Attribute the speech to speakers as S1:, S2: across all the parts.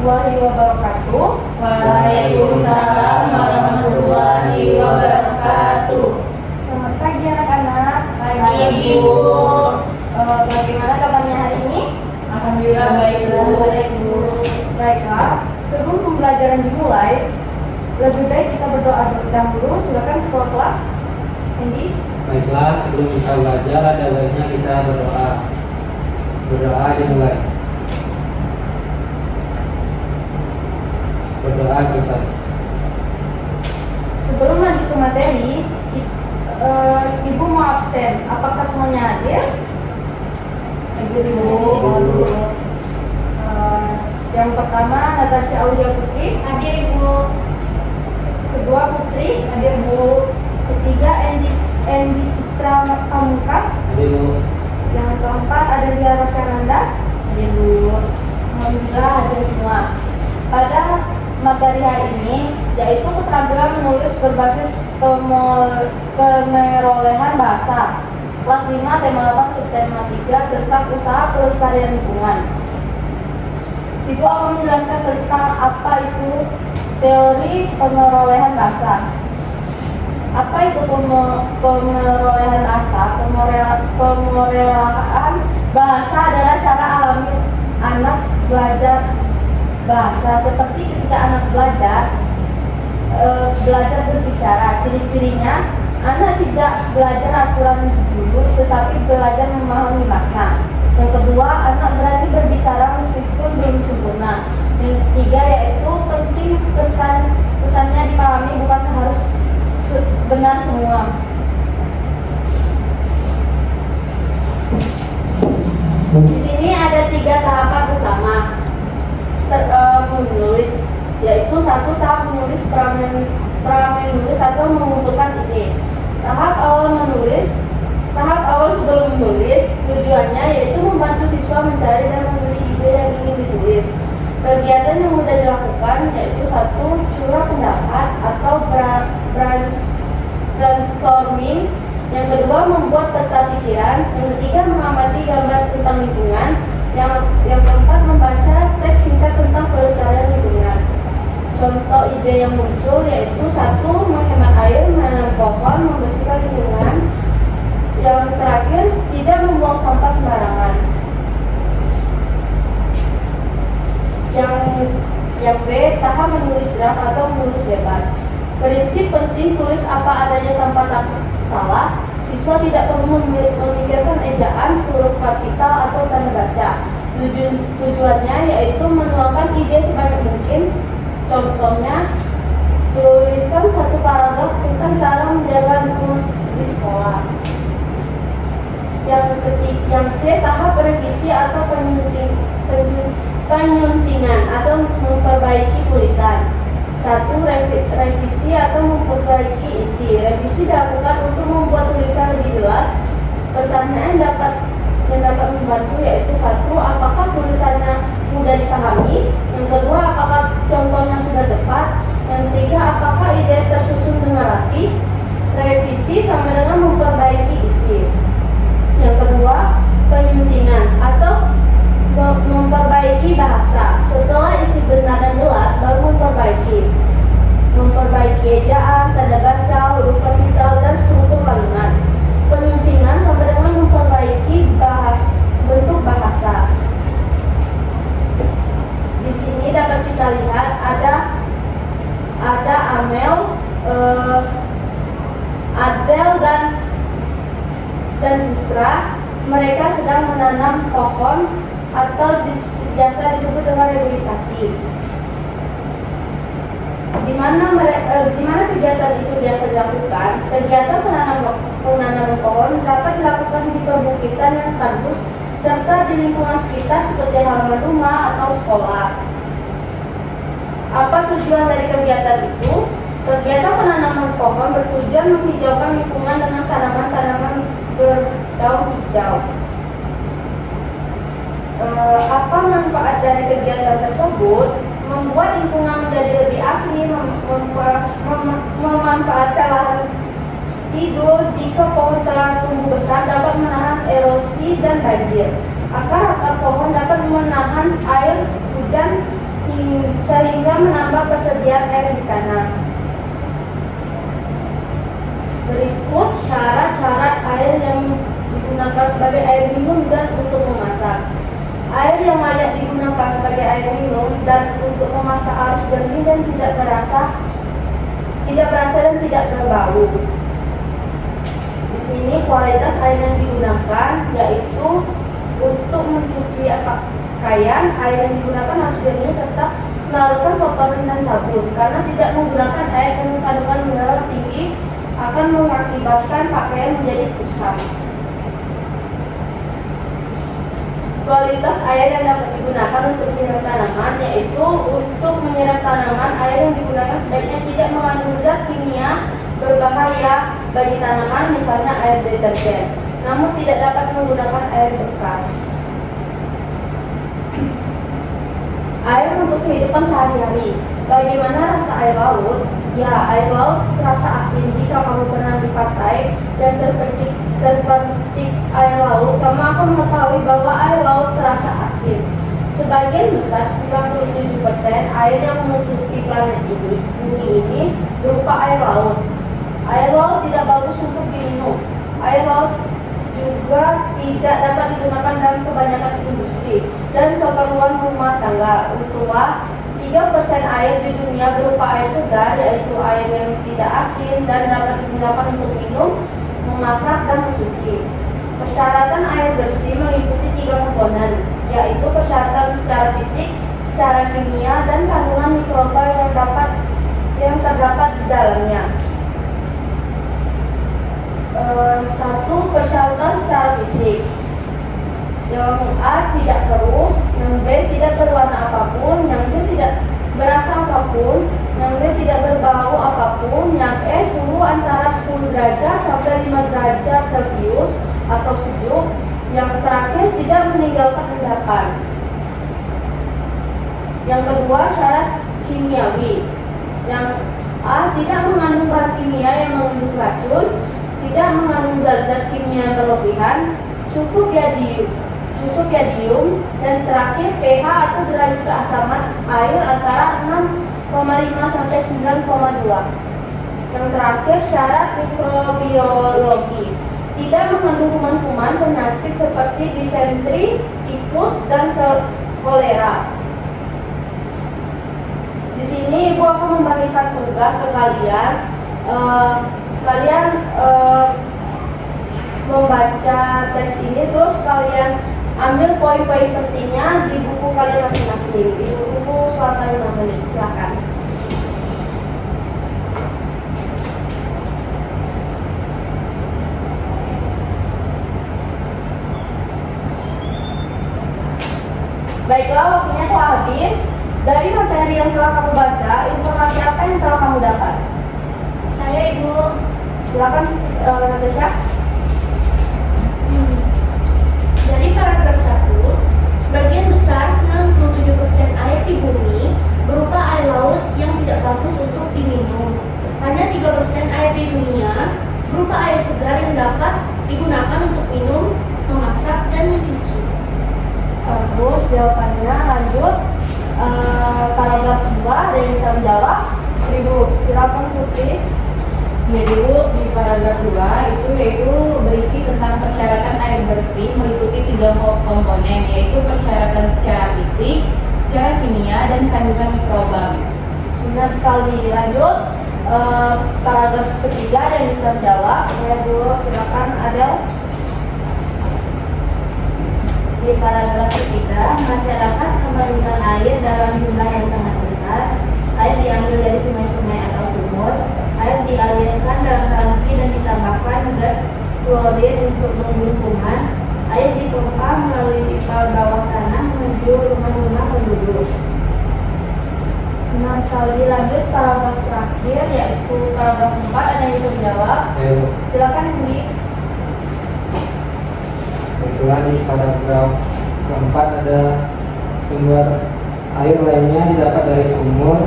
S1: warahmatullahi wabarakatuh.
S2: Waalaikumsalam warahmatullahi wabarakatuh.
S1: Selamat pagi anak-anak.
S2: Pagi, Bu.
S1: Bagaimana kabarnya hari ini?
S2: Alhamdulillah baik, Bu.
S1: Baik, Bu. Baiklah, sebelum pembelajaran dimulai, lebih baik kita berdoa dahulu. Silakan ketua kelas. Andy.
S3: Baiklah, sebelum kita belajar ada baiknya kita berdoa. Berdoa dimulai. Berdoa selesai.
S1: Sebelum lanjut ke materi, Ibu mau absen. Apakah semuanya hadir?
S2: Hadir, Bu.
S1: Yang pertama Natasha Aulia Putri.
S2: Hadir, Ibu.
S1: Kedua Putri.
S2: Hadir, Bu.
S1: Ketiga Endi Citra Pamungkas.
S3: Hadir, Bu.
S1: Yang keempat ada Lia Rosyananda.
S2: Hadir, Bu.
S1: Alhamdulillah hadir semua. Pada materi hari ini yaitu keterampilan menulis berbasis pemerolehan bahasa. Kelas 5 tema 8 subtema 3 tentang usaha pelestarian lingkungan. Ibu akan menjelaskan tentang apa itu teori pemerolehan bahasa. Apa itu pemerolehan bahasa? Pemerolehan bahasa adalah cara alami anak belajar bahasa, seperti ketika anak belajar berbicara. Ciri-cirinya, anak tidak belajar aturan dulu, tetapi belajar memahami makna. Yang kedua, anak berani berbicara meskipun belum sempurna. Yang ketiga yaitu penting pesannya dipahami, bukan harus benar semua. Di sini ada 3 tahapan utama menulis, yaitu 1 tahap menulis pra-menulis atau mengumpulkan ide. Tahap awal sebelum menulis, tujuannya yaitu membantu siswa mencari dan memilih ide yang ingin ditulis. Kegiatan yang mudah dilakukan yaitu 1 curah pendapat atau brainstorming. Yang kedua membuat peta pikiran. Yang ketiga mengamati gambar tentang lingkungan. Yang keempat membaca teks singkat tentang pelestarian lingkungan. Contoh ide yang muncul yaitu 1 menghemat air, menanam pohon, membersihkan lingkungan. Yang terakhir tidak membuang sampah sembarangan. Yang B, tahap menulis draft atau menulis bebas. Prinsip penting, tulis apa adanya tanpa takut salah. Siswa tidak perlu memikirkan ejaan, huruf kapital atau tanda baca. Tujuannya yaitu menuangkan ide sebanyak mungkin. Contohnya, tuliskan 1 paragraf tentang cara menjaga lingkungan di sekolah. Yang C, tahap revisi atau penyuntingan atau memperbaiki tulisan. 1. Revisi atau memperbaiki isi. Revisi dilakukan untuk membuat tulisan lebih jelas. Pertanyaan yang dapat membantu yaitu 1. Apakah tulisannya mudah dipahami? Yang kedua, apakah contohnya sudah tepat? Yang ketiga, apakah ide tersusun dengan rapi? Revisi sama dengan memperbaiki isi. Yang kedua, penyuntingan atau memperbaiki bahasa. Setelah isi benar dan jelas, baru memperbaiki ejaan, tanda baca, huruf kapital, dan struktur kalimat. Penyuntingan sama dengan memperbaiki bentuk bahasa. Di sini dapat kita lihat ada Amel, Adel dan Putra. Mereka sedang menanam pohon atau biasa disebut dengan reboisasi. Di mana kegiatan itu biasa dilakukan? Kegiatan penanaman pohon dapat dilakukan di perbukitan yang tandus serta di lingkungan sekitar seperti halaman rumah atau sekolah. Apa tujuan dari kegiatan itu? Kegiatan penanaman pohon bertujuan menghijaukan lingkungan dengan tanaman-tanaman berdaun hijau. Apa manfaat dari kegiatan tersebut? Membuat lingkungan menjadi lebih asli, memanfaatkan lahan tidur. Jika pohon telah tumbuh besar dapat menahan erosi dan banjir. Akar-akar pohon dapat menahan air hujan sehingga menambah persediaan air di tanah. Berikut syarat-syarat air yang digunakan sebagai air minum dan untuk memasak. Air yang layak digunakan sebagai air minum dan untuk memasak harus jernih dan tidak berasa dan tidak berbau. Di sini kualitas air yang digunakan yaitu untuk mencuci pakaian, air yang digunakan harus jernih serta melakukan kotoran dan sabun. Karena tidak menggunakan air dengan kandungan mineral tinggi akan mengakibatkan pakaian menjadi kusam. Kualitas air yang dapat digunakan untuk menyiram tanaman yaitu untuk menyiram tanaman, air yang digunakan sebaiknya tidak mengandung zat kimia berbahaya bagi tanaman, misalnya air deterjen, namun tidak dapat menggunakan air bekas. Air untuk kehidupan sehari-hari. Bagaimana rasa air laut? Ya, air laut terasa asin. Jika kamu pernah di pantai dan terpercik air laut, kamu akan mengetahui bahwa air laut terasa asin. Sebagian besar, 97% air yang menutupi planet ini, bumi ini, berupa air laut. Air laut tidak bagus untuk diminum. Air laut juga tidak dapat digunakan dalam kebanyakan industri dan keperluan rumah tangga. Untunglah 3% air di dunia berupa air segar, yaitu air yang tidak asin dan dapat digunakan untuk minum, memasak, dan mencuci. Persyaratan air bersih meliputi 3 komponen, yaitu persyaratan secara fisik, secara kimia, dan kandungan mikroba yang terdapat di dalamnya. 1. Persyaratan secara fisik. Yang A tidak keruh, yang B tidak berwarna apapun, yang C tidak berasa apapun, yang D tidak berbau apapun, yang E suhu antara 10 derajat sampai 5 derajat Celcius atau sejuk, yang terakhir tidak meninggalkan endapan. Yang kedua, syarat kimiawi. Yang A tidak mengandung bahan kimia yang mengandung racun, tidak mengandung zat-zat kimia yang berlebihan, cukup yodium, dan terakhir pH atau derajat keasaman air antara 6,5 sampai 9,2. Yang terakhir syarat mikrobiologi. Tidak mengandung kuman-kuman penyakit seperti disentri, tifus, dan kolera. Di sini Ibu akan membagikan tugas ke kalian. Kalian membaca teks ini, terus kalian ambil poin-poin pentingnya di buku kalian masing-masing. Di buku Suara 5 menit, silakan. Baiklah, waktunya telah habis. Dari materi yang telah kamu baca, informasi apa yang telah kamu dapat?
S2: Saya Ibu.
S1: Silakan, Natasha.
S2: Dari paragraf 1, sebagian besar 97% air di bumi berupa air laut yang tidak bagus untuk diminum. Hanya 3% air di dunia berupa air segar yang dapat digunakan untuk minum, memasak, dan mencuci.
S1: Terus jawabannya lanjut. Paragraf 2 dari Nisam Jawa. Ibu, silakan Putri.
S2: Jadi Bu, di paragraf 2 itu yaitu berisi tentang persyaratan air bersih meliputi 3 komponen, yaitu persyaratan secara fisik, secara kimia, dan kandungan mikroba.
S1: Benar sekali. Lanjut. Paragraf ketiga dari Nisam Jawa. Ya dulu, silakan Adel. Di paragraf ketiga, masyarakat memerlukan air dalam jumlah yang sangat besar. Air diambil dari sungai-sungai atau sumur. Air dialirkan dalam tangki dan ditambahkan gas klorin untuk membunuh kuman. Air dipompa melalui pipa bawah tanah menuju rumah-rumah penduduk. Nah, sekali lanjut paragraf terakhir, yaitu paragraf 4, ada yang bisa menjawab. Silakan Budi.
S3: Kebetulan di paragraf keempat ada sumber air lainnya didapat dari sumur.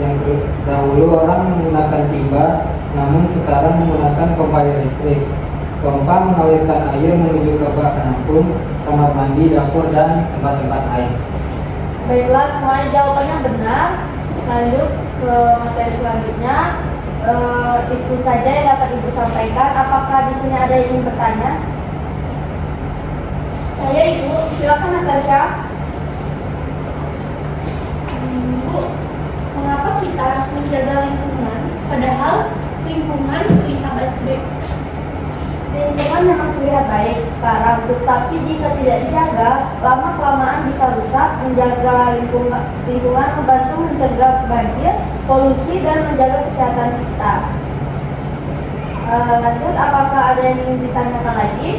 S3: Yang dahulu orang menggunakan timba, namun sekarang menggunakan pompa air listrik. Pompa mengalirkan air menuju ke bak penampung, kamar mandi, dapur, dan tempat-tempat air.
S1: Baiklah, semuanya jawabannya benar. Lanjut ke materi selanjutnya. Itu saja yang dapat Ibu sampaikan. Apakah di sini ada yang ingin bertanya?
S2: Saya Ibu.
S1: Silakan Natasha.
S2: Bu, mengapa kita harus menjaga lingkungan? Padahal lingkungan terlihat baik-baik.
S1: Lingkungan memang terlihat baik sekarang, tetapi jika tidak dijaga, lama-kelamaan bisa rusak. Menjaga lingkungan membantu mencegah banjir, polusi, dan menjaga kesehatan kita. Lanjut, apakah ada yang ingin ditanyakan lagi?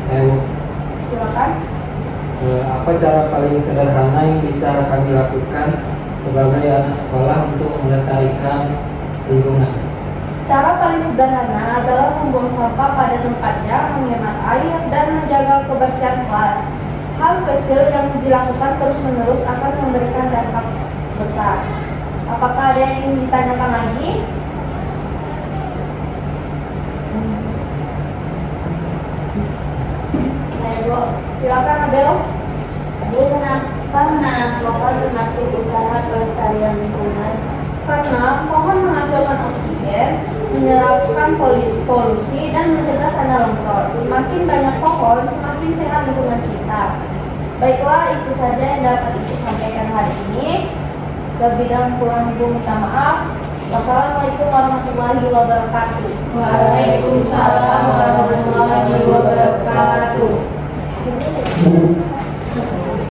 S3: Saya
S1: Silakan.
S3: apa cara paling sederhana yang bisa kami lakukan sebagai anak sekolah untuk melestarikan lingkungan?
S1: Cara paling sederhana adalah membuang sampah pada tempatnya, menghemat air, dan menjaga kebersihan kelas. Hal kecil yang dilakukan terus-menerus akan memberikan dampak besar. Apakah ada yang ingin ditanyakan lagi? Ayo, silakan Abel.
S4: Bu, kenapa menanam pohon termasuk usaha pelestarian lingkungan?
S1: Karena pohon menghasilkan oksigen, menyerapkan polusi, dan mencegah tanah longsor. Semakin banyak pohon, semakin sehat lingkungan kita. Baiklah, itu saja yang dapat Ibu sampaikan hari ini. Lebih dan kurang Ibu minta maaf. Wassalamualaikum warahmatullahi wabarakatuh.
S4: Waalaikumsalam warahmatullahi wabarakatuh.